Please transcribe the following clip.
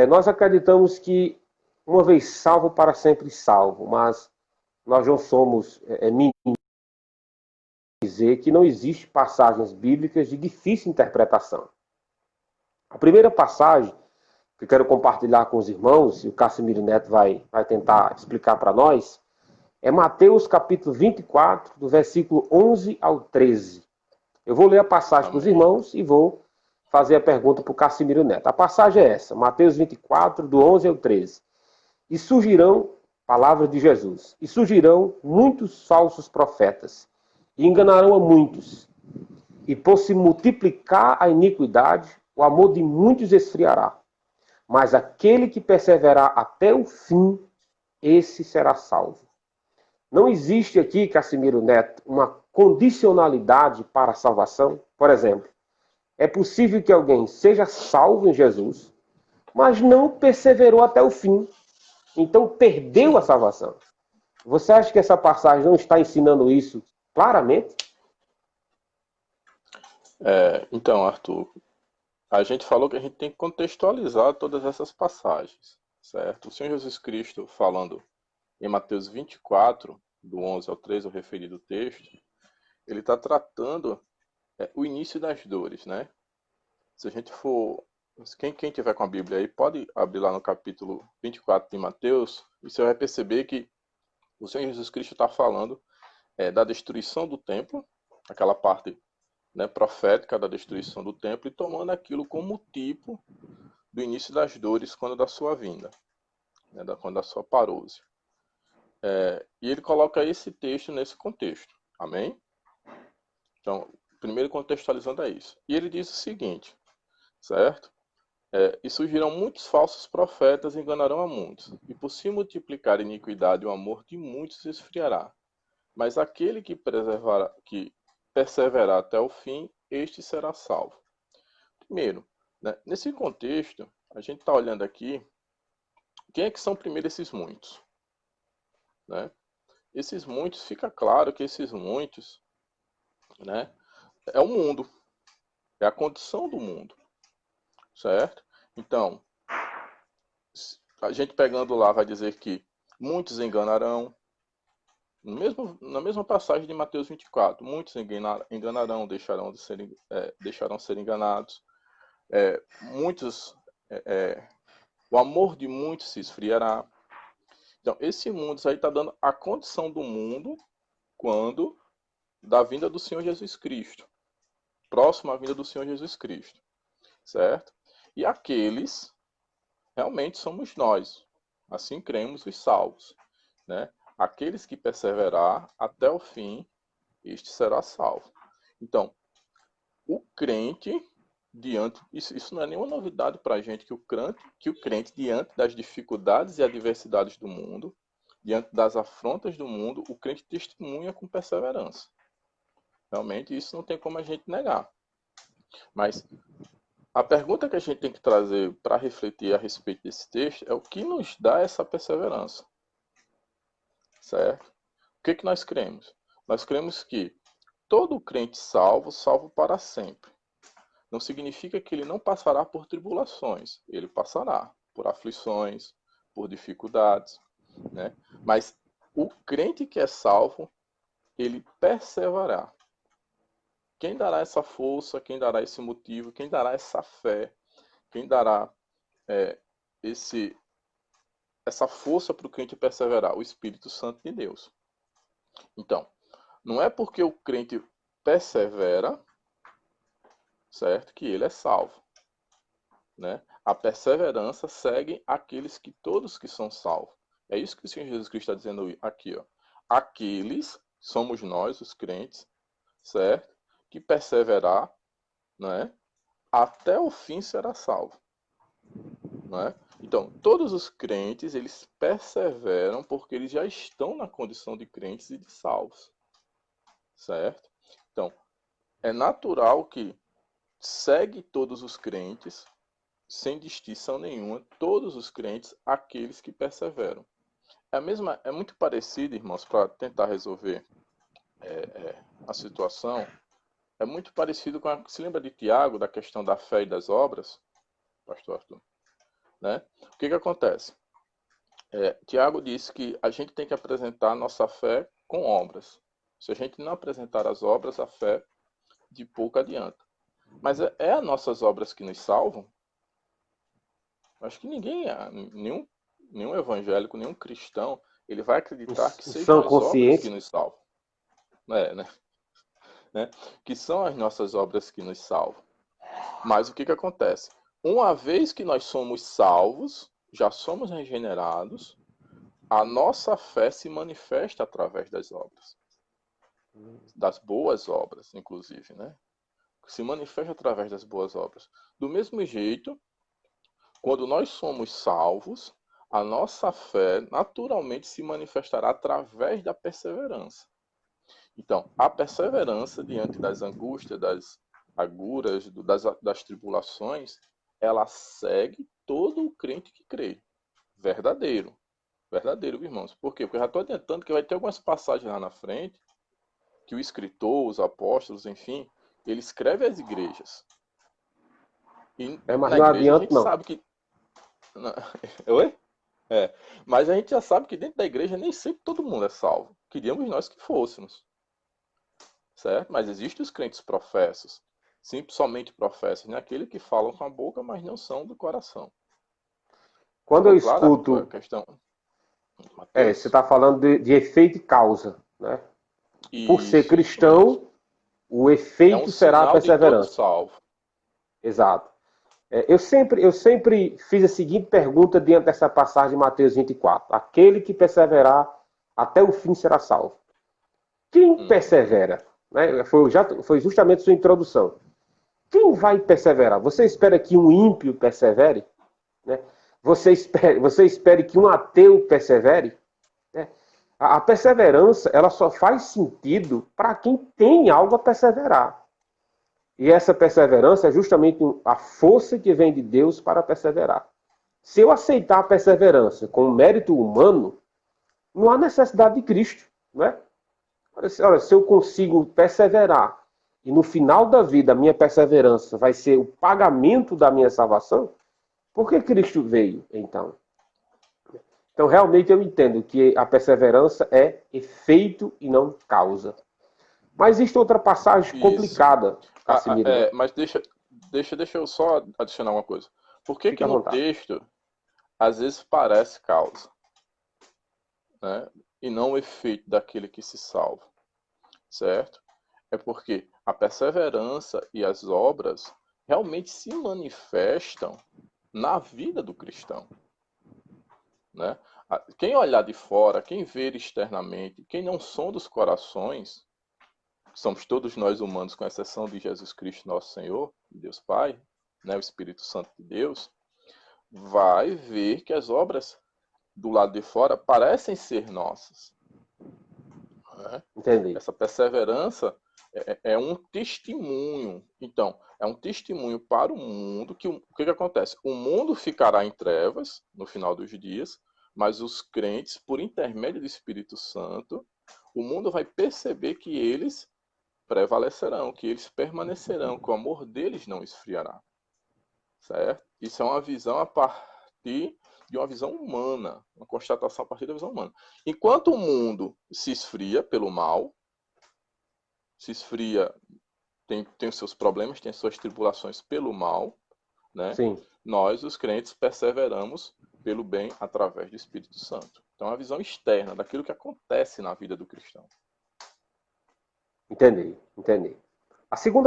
Nós acreditamos que uma vez salvo, para sempre salvo, mas nós não somos meninos dizer que não existe passagens bíblicas de difícil interpretação. A primeira passagem que eu quero compartilhar com os irmãos, e o Cassimiro Neto vai tentar explicar para nós, é Mateus capítulo 24, do versículo 11 ao 13. Eu vou ler a passagem para os irmãos e vou fazer a pergunta para o Cassimiro Neto. A passagem é essa, Mateus 24, do 11 ao 13. E surgirão, palavra de Jesus, e surgirão muitos falsos profetas, e enganarão a muitos. E por se multiplicar a iniquidade, o amor de muitos esfriará. Mas aquele que perseverar até o fim, esse será salvo. Não existe aqui, Cassimiro Neto, uma condicionalidade para a salvação? Por exemplo, é possível que alguém seja salvo em Jesus, mas não perseverou até o fim. Então perdeu a salvação. Você acha que essa passagem não está ensinando isso claramente? Então, Arthur, a gente falou que a gente tem que contextualizar todas essas passagens, certo? O Senhor Jesus Cristo, falando em Mateus 24, do 11 ao 13, o referido texto, ele está tratando o início das dores, né? Se a gente for... Quem tiver com a Bíblia aí, pode abrir lá no capítulo 24 de Mateus, e você vai perceber que o Senhor Jesus Cristo está falando da destruição do templo, aquela parte, né, profética da destruição do templo, e tomando aquilo como tipo do início das dores quando da sua vinda, né, quando da sua parousia. E ele coloca esse texto nesse contexto. Amém? Então, primeiro contextualizando é isso. E ele diz o seguinte, certo? E surgirão muitos falsos profetas e enganarão a muitos. E por se multiplicar a iniquidade, o amor de muitos se esfriará. Mas aquele que perseverar até o fim, este será salvo. Primeiro, né, nesse contexto, a gente está olhando aqui, quem é que são primeiro esses muitos? Né? Esses muitos, fica claro que esses muitos, né, é o mundo, é a condição do mundo, certo? Então, a gente pegando lá vai dizer que muitos enganarão, na mesma passagem de Mateus 24, muitos enganarão, deixarão ser enganados, muitos, o amor de muitos se esfriará. Então, esse mundo aí está dando a condição do mundo quando da vinda do Senhor Jesus Cristo, próximo à vinda do Senhor Jesus Cristo, certo? E aqueles realmente somos nós, assim cremos os salvos, né? Aqueles que perseverar até o fim, este será salvo. Então, o crente diante, isso não é nenhuma novidade para a gente, que o crente diante das dificuldades e adversidades do mundo, diante das afrontas do mundo, o crente testemunha com perseverança. Realmente isso não tem como a gente negar. Mas a pergunta que a gente tem que trazer para refletir a respeito desse texto é o que nos dá essa perseverança. Certo? O que nós cremos? Nós cremos que todo crente salvo para sempre. Não significa que ele não passará por tribulações. Ele passará por aflições, por dificuldades, né? Mas o crente que é salvo, ele perseverará. Quem dará essa força, quem dará esse motivo, quem dará essa fé, quem dará essa força para o crente perseverar? O Espírito Santo de Deus. Então, não é porque o crente persevera, certo, que ele é salvo, né? A perseverança segue aqueles que todos que são salvos. É isso que o Senhor Jesus Cristo está dizendo aqui, ó. Aqueles somos nós, os crentes, certo, que perseverar, né, até o fim será salvo, né? Então, todos os crentes, eles perseveram porque eles já estão na condição de crentes e de salvos, certo? Então, é natural que segue todos os crentes, sem distinção nenhuma, todos os crentes, aqueles que perseveram. É muito parecido, irmãos, para tentar resolver a situação, é muito parecido com se lembra de Tiago, da questão da fé e das obras, pastor Arthur? né? O que acontece? Tiago disse que a gente tem que apresentar a nossa fé com obras. Se a gente não apresentar as obras, a fé de pouco adianta. Mas é as nossas obras que nos salvam? Acho que ninguém, nenhum evangélico, nenhum cristão, ele vai acreditar que sejam São as obras que conscientes. nos salvam. Né? Que são as nossas obras que nos salvam. Mas o que acontece? Uma vez que nós somos salvos, já somos regenerados, a nossa fé se manifesta através das obras. Das boas obras, inclusive, né? Se manifesta através das boas obras. Do mesmo jeito, quando nós somos salvos, a nossa fé naturalmente se manifestará através da perseverança. Então, a perseverança diante das angústias, das agruras, das tribulações, ela segue todo o crente que crê. Verdadeiro. Verdadeiro, irmãos. Por quê? Porque eu já estou adiantando que vai ter algumas passagens lá na frente que o escritor, os apóstolos, enfim, ele escreve às igrejas. E Mas na não igreja a adianta, gente não. sabe que... Oi? Mas a gente já sabe que dentro da igreja nem sempre todo mundo é salvo. Queríamos nós que fôssemos. Certo? Mas existem os crentes professos. Sim, somente professos, né? Aqueles que falam com a boca, mas não são do coração. Quando eu Ficou clara a tua escuto, questão, você Mateus? está falando de efeito e causa, né? Por ser Isso mesmo. cristão, o É um efeito será a sinal de todo perseverança. salvo. Exato. Eu sempre fiz a seguinte pergunta diante dessa passagem de Mateus 24. Aquele que perseverar até o fim será salvo. Quem persevera? Né? Foi justamente sua introdução. Quem vai perseverar? Você espera que um ímpio persevere? Né? Você espere que um ateu persevere? Né? A perseverança ela só faz sentido para quem tem algo a perseverar. E essa perseverança é justamente a força que vem de Deus para perseverar. Se eu aceitar a perseverança com mérito humano, não há necessidade de Cristo. Não é? Olha, se eu consigo perseverar e no final da vida a minha perseverança vai ser o pagamento da minha salvação, por que Cristo veio, então? Então, realmente eu entendo que a perseverança é efeito e não causa. Mas existe outra passagem Isso. complicada, Cassimiro, né? Mas deixa eu só adicionar uma coisa. Por que Fica que à no vontade. texto às vezes parece causa, né? E não o efeito daquele que se salva, certo? É porque a perseverança e as obras realmente se manifestam na vida do cristão, né? Quem olhar de fora, quem ver externamente, quem não sonda os corações, somos todos nós humanos, com exceção de Jesus Cristo, nosso Senhor, Deus Pai, né, o Espírito Santo de Deus, vai ver que as obras do lado de fora parecem ser nossas. Né? Entendi. Essa perseverança é um testemunho. Então, é um testemunho para o mundo que o que acontece? O mundo ficará em trevas no final dos dias, mas os crentes, por intermédio do Espírito Santo, o mundo vai perceber que eles prevalecerão, que eles permanecerão, que o amor deles não esfriará. Certo? Isso é uma visão a partir de uma visão humana, uma constatação a partir da visão humana. Enquanto o mundo se esfria pelo mal, se esfria, tem os seus problemas, tem as suas tribulações pelo mal, né? Sim. Nós, os crentes, perseveramos pelo bem através do Espírito Santo. Então, é uma visão externa daquilo que acontece na vida do cristão. Entendi. A segunda